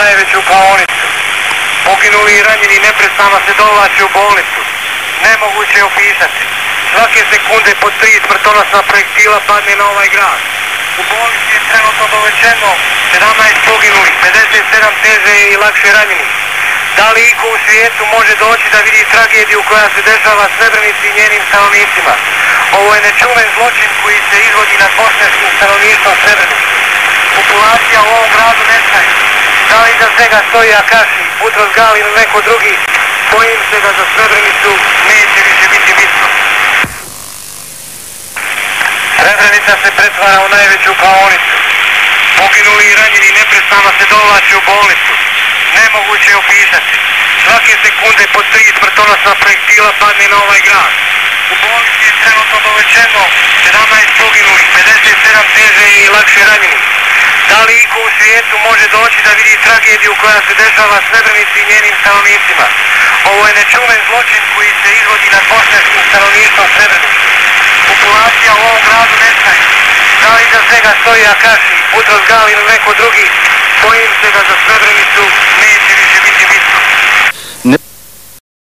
najveću klaonicu. Poginuli i ranjeni neprestano se dovlače u bolnicu. Nemoguće je opisati. Svake sekunde po 3 smrtonosna projektila padne na ovaj grad. U bolnici je trenutno dovećeno 17 poginulih, 57 teže i lakše ranjenih. Da li iko u svijetu može doći da vidi tragediju koja se dešava Srebrenici i njenim stanovnicima? Ovo je nečuven zločin koji se izvodi nad bošnjačkim stanovništvom Srebrenice. Populacija u ovom gradu nestaje. Da li iza svega stoji Akaši, Butros Gali ili neko drugi, bojim se da za Srebrenicu neće više biti bitno. Srebrenica se pretvara u najveću klaonicu. Poginuli i ranjeni neprestano se dovlače u bolnicu. Nemoguće je opisati. Svake sekunde po 3 smrtonosna projektila padne na ovaj grad. U bolnici je trenutno dovećeno 17 poginulih, 57 teže i lakše ranjenih. Da li iko u svijetu može doći da vidi tragediju koja se dešava Srebrenici i njenim stanovnicima? Ovo je nečuven zločin koji se izvodi nad bošnjačkim stanovništvom Srebrenice. Populacija u ovom gradu nestaje. Da li iza svega stoji Akaši, Butros Gali ili neko drugi, bojim se da za Srebrenicu